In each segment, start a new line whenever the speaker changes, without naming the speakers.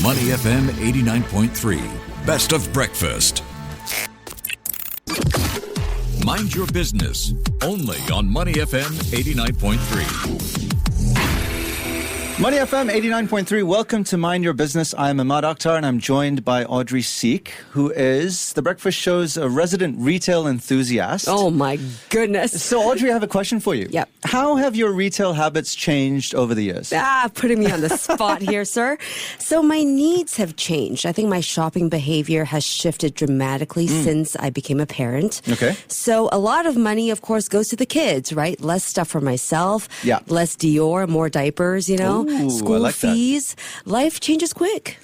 Money FM 89.3. Best of breakfast. Mind your business. Only on Money FM 89.3.
Money FM 89.3. Welcome to Mind Your Business. I'm Ahmad Akhtar and I'm joined by Audrey Seek, who is the Breakfast Show's resident retail enthusiast.
Oh my goodness.
So Audrey, I have a question for you.
Yep.
How have your retail habits changed over the years?
Putting me on the spot here, sir. So my needs have changed. I think my shopping behavior has shifted dramatically since I became a parent.
Okay.
So a lot of money, of course, goes to the kids, right? Less stuff for myself.
Yeah.
Less Dior, more diapers, you know.
Ooh,
School
I like
fees. Life changes quick.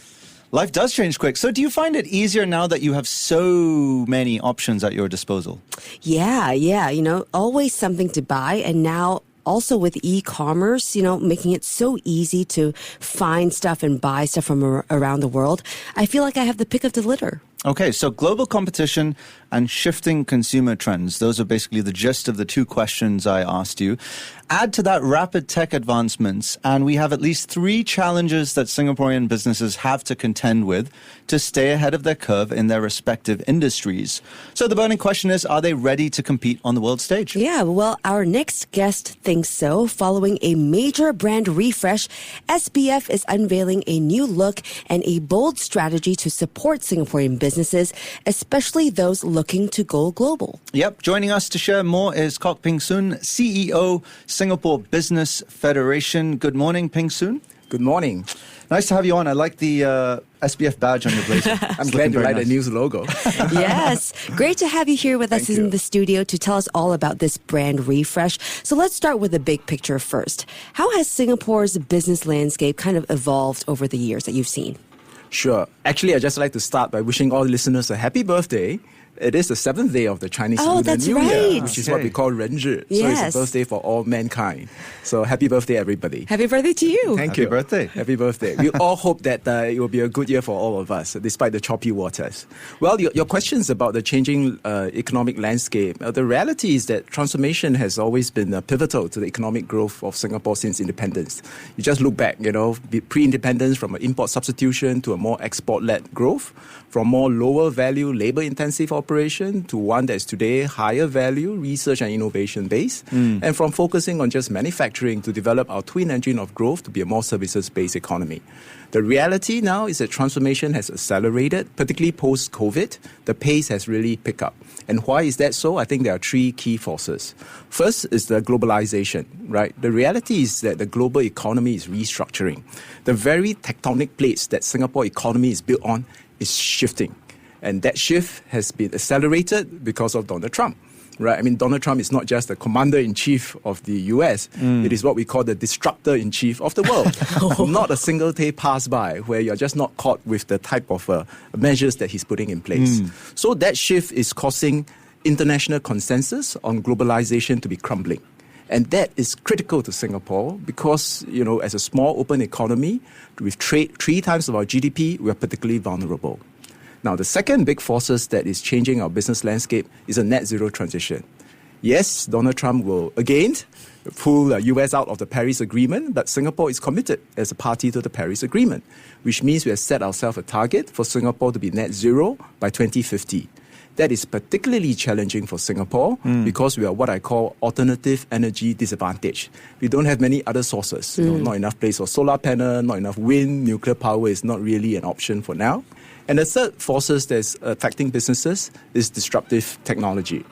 Life does change quick. So do you find it easier now that you have so many options at your disposal?
Yeah. You know, always something to buy. And now also with e-commerce, you know, making it so easy to find stuff and buy stuff from around the world, I feel like I have the pick of the litter.
Okay, so global competition and shifting consumer trends. Those are basically the gist of the two questions I asked you. Add to that rapid tech advancements, and we have at least three challenges that Singaporean businesses have to contend with to stay ahead of their curve in their respective industries. So the burning question is, are they ready to compete on the world stage?
Yeah, well, our next guest thinks so. Following a major brand refresh, SBF is unveiling a new look and a bold strategy to support Singaporean businesses, especially those looking to go global.
Yep, joining us to share more is Kok Ping Soon, CEO, Singapore Business Federation. Good morning, Ping Soon.
Good morning.
Nice to have you on. I like the SBF badge on your blazer.
I'm glad you like the news logo.
Yes. Great to have you here with us in the studio to tell us all about this brand refresh. So let's start with the big picture first. How has Singapore's business landscape kind of evolved over the years that you've seen?
Sure. Actually, I'd just like to start by wishing all listeners a happy birthday. It is the 7th day of the Chinese Lunar New Year, which is what we call Ren Zhi. So
Yes.
it's a birthday for all mankind. So happy birthday, everybody.
Happy birthday to you.
Thank you.
Happy birthday.
Happy birthday. We all hope that it will be a good year for all of us, despite the choppy waters. Well, your questions about the changing economic landscape, the reality is that transformation has always been pivotal to the economic growth of Singapore since independence. You just look back, you know, pre-independence, from an import substitution to a more export-led growth, from more lower value, labor-intensive operation to one that is today higher value, research and innovation based, and from focusing on just manufacturing to develop our twin engine of growth to be a more services-based economy. The reality now is that transformation has accelerated, particularly post-COVID. The pace has really picked up. And why is that so? I think there are three key forces. First is the globalization, right? The reality is that the global economy is restructuring. The very tectonic plates that Singapore economy is built on is shifting. And that shift has been accelerated because of Donald Trump. Right? I mean, Donald Trump is not just the commander-in-chief of the US. It is what we call the disruptor-in-chief of the world. Not a single day passed by where you're just not caught with the type of measures that he's putting in place. So that shift is causing international consensus on globalization to be crumbling. And that is critical to Singapore because, you know, as a small open economy, with trade 3 times of our GDP, we are particularly vulnerable. Now, the second big forces that is changing our business landscape is a net zero transition. Yes, Donald Trump will again pull the US out of the Paris Agreement, but Singapore is committed as a party to the Paris Agreement, which means we have set ourselves a target for Singapore to be net zero by 2050. That is particularly challenging for Singapore because we are what I call alternative energy disadvantage. We don't have many other sources. You know, not enough place for solar panel, not enough wind, nuclear power is not really an option for now. And the third forces that's affecting businesses is disruptive technology.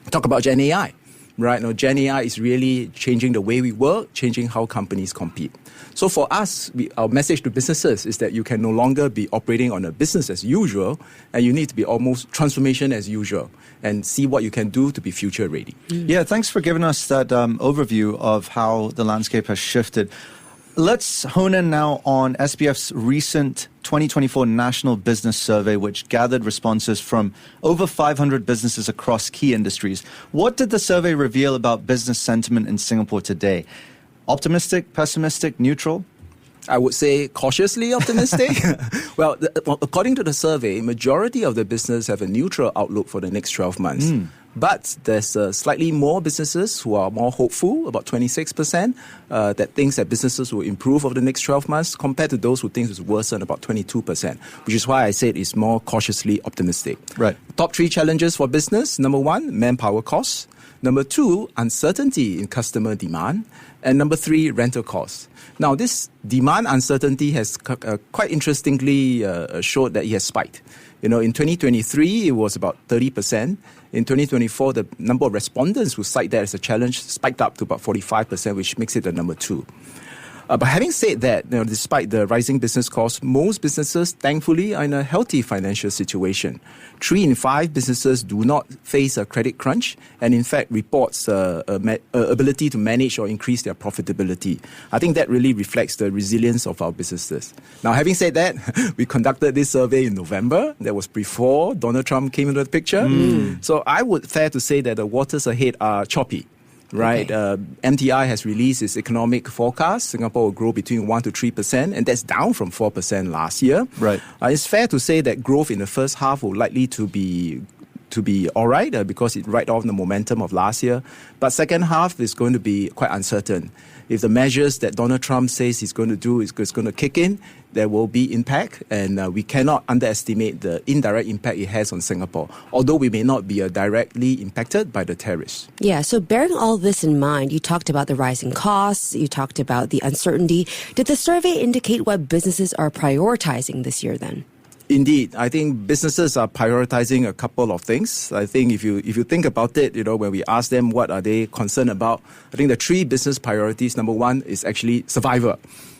Talk about Gen AI, right? Now, Gen AI is really changing the way we work, changing how companies compete. So for us, our message to businesses is that you can no longer be operating on a business as usual, and you need to be almost transformation as usual and see what you can do to be future ready.
Yeah, thanks for giving us that overview of how the landscape has shifted. Let's hone in now on SBF's recent 2024 National Business Survey, which gathered responses from over 500 businesses across key industries. What did the survey reveal about business sentiment in Singapore today? Optimistic, pessimistic, neutral?
I would say cautiously optimistic. Well, according to the survey, majority of the business have a neutral outlook for the next 12 months. But there's slightly more businesses who are more hopeful, about 26%, that thinks that businesses will improve over the next 12 months compared to those who think it's worsen, about 22%, which is why I said it's more cautiously optimistic.
Right.
Top 3 challenges for business. Number 1, manpower costs. Number 2, uncertainty in customer demand. And number 3, rental costs. Now, this demand uncertainty has quite interestingly showed that it has spiked. In 2023, it was about 30%. In 2024, the number of respondents who cite that as a challenge spiked up to about 45%, which makes it the number 2. But having said that, despite the rising business costs, most businesses, thankfully, are in a healthy financial situation. 3 in 5 businesses do not face a credit crunch, and in fact reports ability to manage or increase their profitability. I think that really reflects the resilience of our businesses. Now, having said that, we conducted this survey in November. That was before Donald Trump came into the picture. So I would fair to say that the waters ahead are choppy. Right, okay. MTI has released its economic forecast. Singapore will grow between 1% to 3%, and that's down from 4% last year.
Right,
it's fair to say that growth in the first half will likely to be all right because it ride off the momentum of last year. But second half is going to be quite uncertain. If the measures that Donald Trump says he's going to do is going to kick in, there will be impact, and we cannot underestimate the indirect impact it has on Singapore, although we may not be directly impacted by the tariffs.
Yeah, so bearing all this in mind, you talked about the rising costs, you talked about the uncertainty. Did the survey indicate what businesses are prioritizing this year then?
Indeed, I think businesses are prioritizing a couple of things. I think if you think about it, when we ask them what are they concerned about, I think the 3 business priorities. Number 1 is actually survival,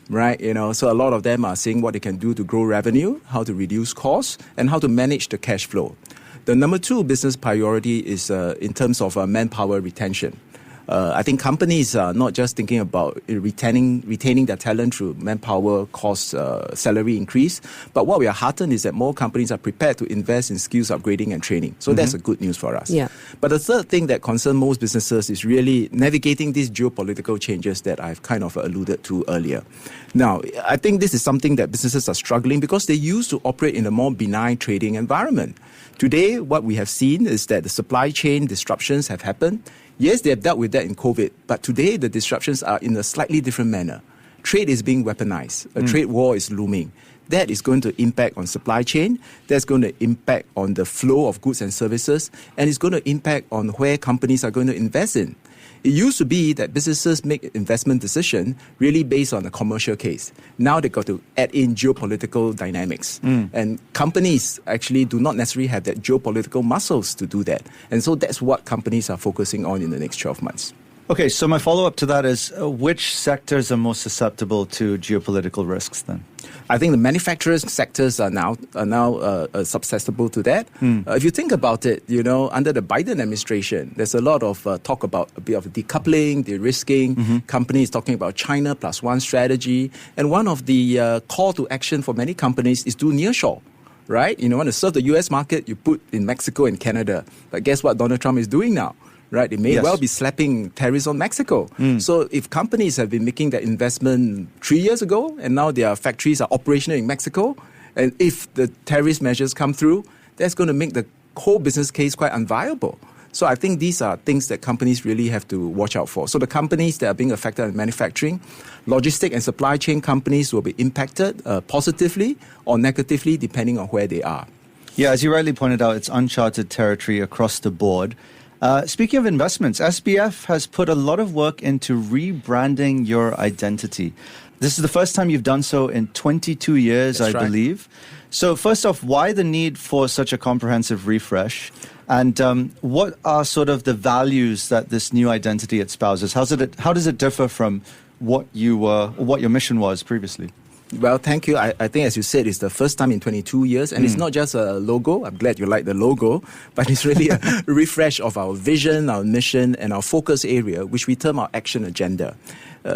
right? So a lot of them are saying what they can do to grow revenue, how to reduce costs, and how to manage the cash flow. The number 2 business priority is in terms of manpower retention. I think companies are not just thinking about retaining their talent through manpower cost, salary increase, but what we are heartened is that more companies are prepared to invest in skills upgrading and training. So that's a good news for us.
Yeah.
But the third thing that concerns most businesses is really navigating these geopolitical changes that I've kind of alluded to earlier. Now, I think this is something that businesses are struggling because they used to operate in a more benign trading environment. Today, what we have seen is that the supply chain disruptions have happened. Yes, they have dealt with that in COVID, but today the disruptions are in a slightly different manner. Trade is being weaponized. A trade war is looming. That is going to impact on supply chain. That's going to impact on the flow of goods and services, and it's going to impact on where companies are going to invest in. It used to be that businesses make investment decision really based on a commercial case. Now they've got to add in geopolitical dynamics. And companies actually do not necessarily have that geopolitical muscles to do that. And so that's what companies are focusing on in the next 12 months.
Okay, so my follow-up to that is which sectors are most susceptible to geopolitical risks then?
I think the manufacturers sectors are now susceptible to that. If you think about it, under the Biden administration, there's a lot of talk about a bit of decoupling, de-risking. Companies talking about China plus one strategy. And one of the call to action for many companies is do nearshore. Right? You want to serve the U.S. market, you put in Mexico and Canada. But guess what Donald Trump is doing now? Right, it may well be slapping tariffs on Mexico. So if companies have been making that investment 3 years ago and now their factories are operational in Mexico, and if the tariff measures come through, that's going to make the whole business case quite unviable. So I think these are things that companies really have to watch out for. So the companies that are being affected in manufacturing, logistic and supply chain companies will be impacted positively or negatively depending on where they are.
Yeah, as you rightly pointed out, it's uncharted territory across the board. Speaking of investments, SBF has put a lot of work into rebranding your identity. This is the first time you've done so in 22 years, I believe. So first off, why the need for such a comprehensive refresh? And what are sort of the values that this new identity espouses? How does it differ from what your mission was previously?
Well, thank you. I think, as you said, it's the first time in 22 years. And it's not just a logo. I'm glad you like the logo. But it's really a refresh of our vision, our mission, and our focus area, which we term our action agenda.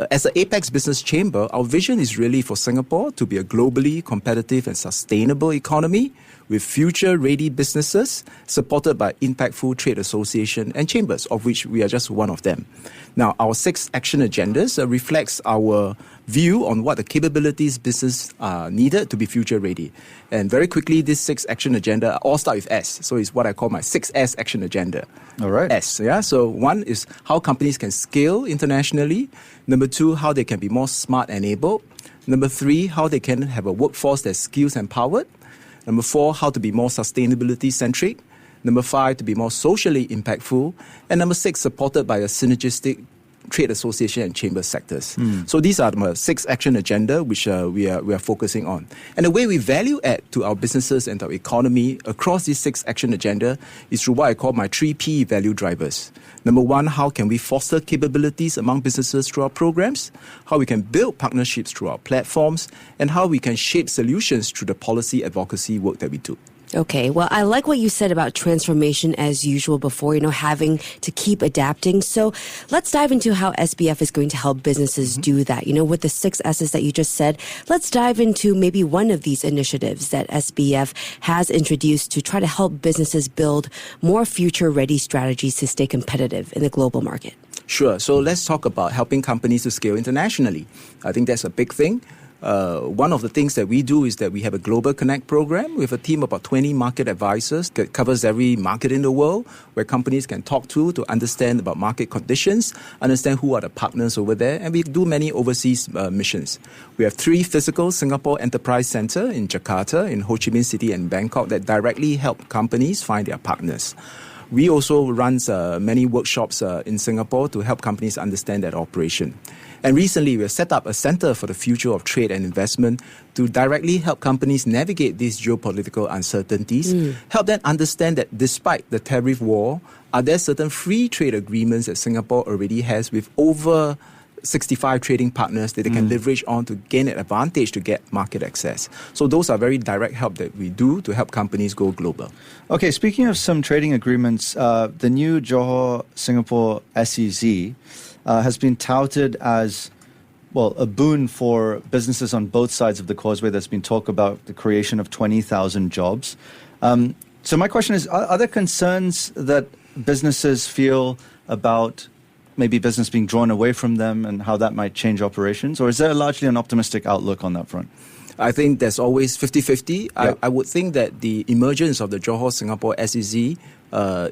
As the Apex Business Chamber, our vision is really for Singapore to be a globally competitive and sustainable economy with future-ready businesses supported by impactful trade association and chambers, of which we are just one of them. Now, our 6 action agendas reflects our view on what the capabilities business needed to be future ready. And very quickly, this 6 action agenda all start with S. So it's what I call my 6S action agenda.
All right.
S. Yeah. So 1 is how companies can scale internationally. Number 2, how they can be more smart enabled. Number 3, how they can have a workforce that's skills empowered. Number 4, how to be more sustainability centric. Number 5, to be more socially impactful. And number 6, supported by a synergistic trade association and chamber sectors. So these are the 6 action agenda which we are focusing on. And the way we value add to our businesses and our economy across these 6 action agenda is through what I call my 3P value drivers. Number 1, how can we foster capabilities among businesses through our programs, how we can build partnerships through our platforms, and how we can shape solutions through the policy advocacy work that we do.
Okay, well, I like what you said about transformation as usual before, having to keep adapting. So let's dive into how SBF is going to help businesses do that. With the 6 S's that you just said, let's dive into maybe one of these initiatives that SBF has introduced to try to help businesses build more future-ready strategies to stay competitive in the global market.
Sure. So let's talk about helping companies to scale internationally. I think that's a big thing. One of the things that we do is that we have a Global Connect program. We have a team of about 20 market advisors that covers every market in the world where companies can talk to understand about market conditions, understand who are the partners over there, and we do many overseas missions. We have 3 physical Singapore Enterprise Center in Jakarta, in Ho Chi Minh City and Bangkok that directly help companies find their partners. We also run many workshops in Singapore to help companies understand that operation. And recently, we have set up a Center for the Future of Trade and Investment to directly help companies navigate these geopolitical uncertainties, help them understand that despite the tariff war, are there certain free trade agreements that Singapore already has with over 65 trading partners that they can leverage on to gain an advantage to get market access. So those are very direct help that we do to help companies go global.
Okay, speaking of some trading agreements, the new Johor-Singapore SEZ has been touted as, a boon for businesses on both sides of the causeway. There's been talk about the creation of 20,000 jobs. So my question is, are there concerns that businesses feel about maybe business being drawn away from them and how that might change operations? Or is there largely an optimistic outlook on that front?
I think there's always 50-50.
Yeah.
I would think that the emergence of the Johor-Singapore SEZ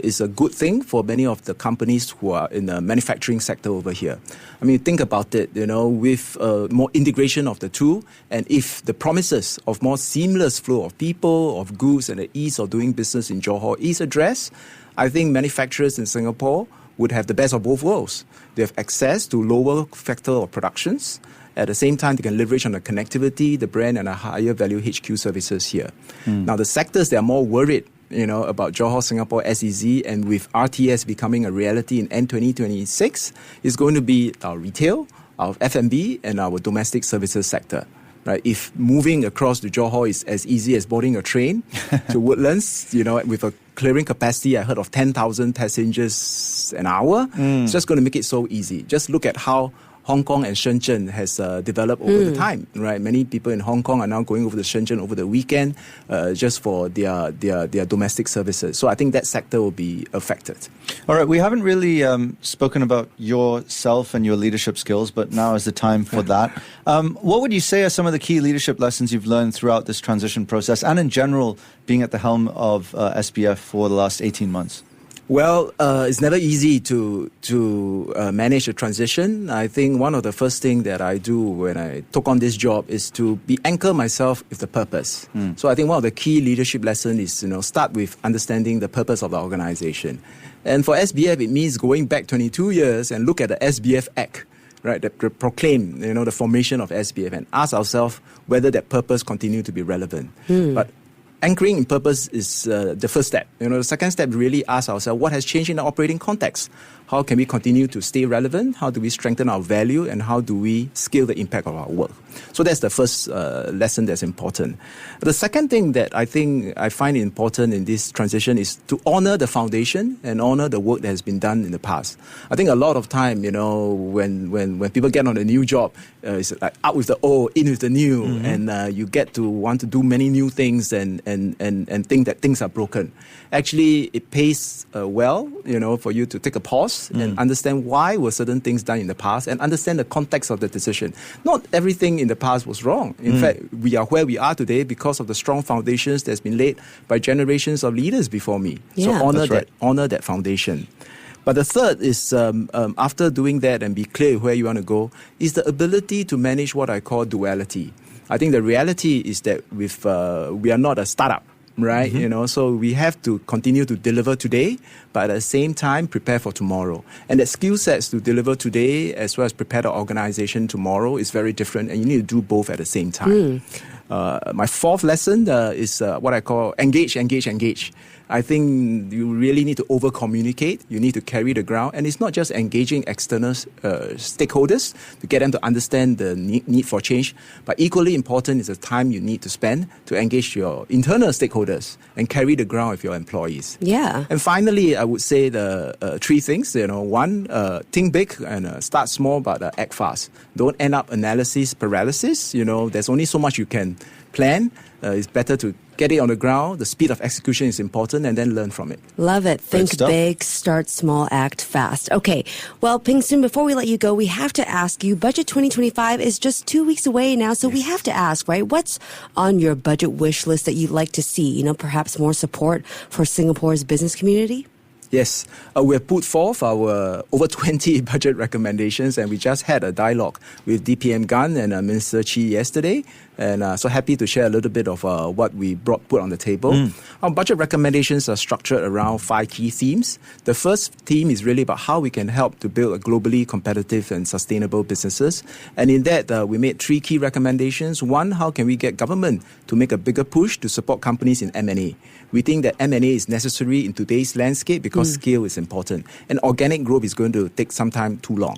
is a good thing for many of the companies who are in the manufacturing sector over here. I mean, think about it, with more integration of the two, and if the promises of more seamless flow of people, of goods, and the ease of doing business in Johor is addressed, I think manufacturers in Singapore would have the best of both worlds. They have access to lower factor of productions. At the same time, they can leverage on the connectivity, the brand, and a higher value HQ services here. Now, the sectors that are more worried, about Johor-Singapore SEZ and with RTS becoming a reality in end 2026 is going to be our retail, our F&B, and our domestic services sector. Right? If moving across to Johor is as easy as boarding a train to Woodlands, with a clearing capacity, I heard of 10,000 passengers an hour, it's just going to make it so easy. Just look at how Hong Kong and Shenzhen has developed over the time, right? Many people in Hong Kong are now going over to Shenzhen over the weekend just for their domestic services. So I think that sector will be affected.
All right, we haven't really spoken about yourself and your leadership skills, but now is the time for that. What would you say are some of the key leadership lessons you've learned throughout this transition process and in general being at the helm of SBF for the last 18 months?
Well, it's never easy to manage a transition. I think one of the first things that I do when I took on this job is to anchor myself with the purpose. So I think one of the key leadership lessons is, start with understanding the purpose of the organization. And for SBF, it means going back 22 years and look at the SBF Act, right, that proclaim, the formation of SBF and ask ourselves whether that purpose continue to be relevant. But anchoring in purpose is the first step. The second step, really ask ourselves what has changed in the operating context. How can we continue to stay relevant? How do we strengthen our value? And how do we scale the impact of our work? So that's the first lesson that's important. The second thing that I think I find important in this transition is to honor the foundation and honor the work that has been done in the past. I think a lot of time, when people get on a new job, it's like out with the old, in with the new, and you get to want to do many new things and and think that things are broken. Actually, it pays well, for you to take a pause and understand why were certain things done in the past and understand the context of the decision. Not everything in the past was wrong. In fact, we are where we are today because of the strong foundations that's been laid by generations of leaders before me.
Yeah.
So honor that foundation. But the third is, after doing that and be clear where you want to go, is the ability to manage what I call duality. I think the reality is that we are not a startup, right? So we have to continue to deliver today, but at the same time, prepare for tomorrow. And the skill sets to deliver today as well as prepare the organization tomorrow is very different, and you need to do both at the same time. My fourth lesson is what I call engage. I think you really need to over-communicate. You need to carry the ground. And it's not just engaging external stakeholders to get them to understand the need for change, but equally important is the time you need to spend to engage your internal stakeholders and carry the ground with your employees.
Yeah.
And finally, I would say the three things. One, think big and start small, but act fast. Don't end up analysis paralysis. There's only so much you can plan. It's better to get it on the ground. The speed of execution is important, and then learn from it.
Love it. Think big, start small, act fast. Okay. Well, Ping Soon, before we let you go, we have to ask you, Budget 2025 is just 2 weeks away now, so we have to ask, right? What's on your budget wish list that you'd like to see? Perhaps more support for Singapore's business community?
Yes, we have put forth our over 20 budget recommendations, and we just had a dialogue with DPM Gan and Minister Chi yesterday, and so happy to share a little bit of what we put on the table. Our budget recommendations are structured around 5 key themes. The first theme is really about how we can help to build a globally competitive and sustainable businesses, and in that we made 3 key recommendations. One, how can we get government to make a bigger push to support companies in M&A? We think that M&A is necessary in today's landscape because scale is important, and organic growth is going to take some time too long.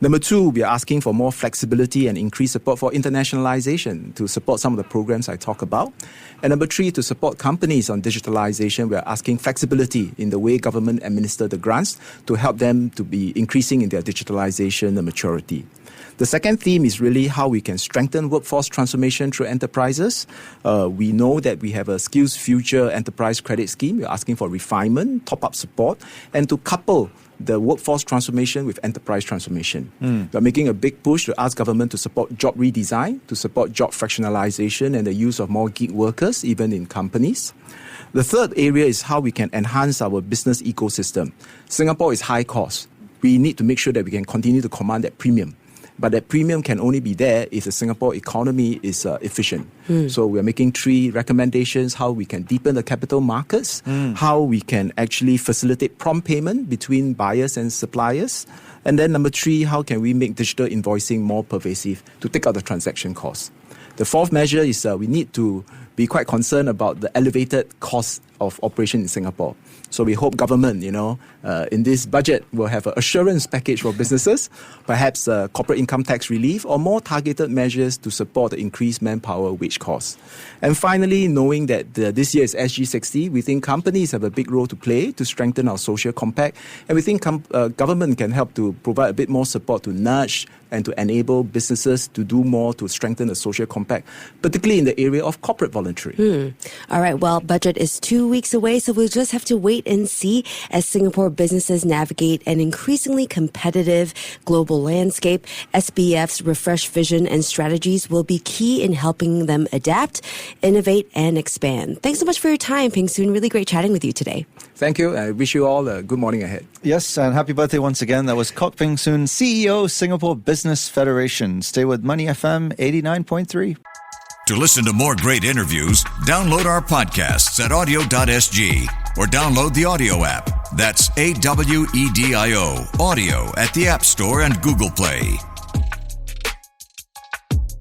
Number 2, we are asking for more flexibility and increased support for internationalization to support some of the programs I talk about. And number 3, to support companies on digitalization, we are asking flexibility in the way government administer the grants to help them to be increasing in their digitalization and maturity. The second theme is really how we can strengthen workforce transformation through enterprises. We know that we have a Skills Future Enterprise Credit Scheme. We're asking for refinement, top-up support, and to couple the workforce transformation with enterprise transformation. We're making a big push to ask government to support job redesign, to support job fractionalization and the use of more gig workers, even in companies. The third area is how we can enhance our business ecosystem. Singapore is high cost. We need to make sure that we can continue to command that premium. But that premium can only be there if the Singapore economy is efficient. So we're making 3 recommendations: how we can deepen the capital markets, how we can actually facilitate prompt payment between buyers and suppliers, and then number 3, how can we make digital invoicing more pervasive to take out the transaction costs. The fourth measure is we need to be quite concerned about the elevated cost of operation in Singapore. So we hope government, in this budget will have an assurance package for businesses, perhaps corporate income tax relief or more targeted measures to support the increased manpower wage costs. And finally, knowing that this year is SG60, we think companies have a big role to play to strengthen our social compact. And we think government can help to provide a bit more support to nudge and to enable businesses to do more to strengthen the social compact, particularly in the area of corporate voluntary.
All right, well, budget is 2 weeks away, so we'll just have to wait and see as Singapore businesses navigate an increasingly competitive global landscape. SBF's refreshed vision and strategies will be key in helping them adapt, innovate, and expand. Thanks so much for your time, Ping Soon. Really great chatting with you today.
Thank you. I wish you all a good morning ahead.
Yes, and happy birthday once again. That was Kok Ping Soon, CEO, Singapore Business Federation. Stay with Money FM 89.3.
To listen to more great interviews, download our podcasts at audio.sg or download the audio app. That's AWEDIO, audio at the App Store and Google Play.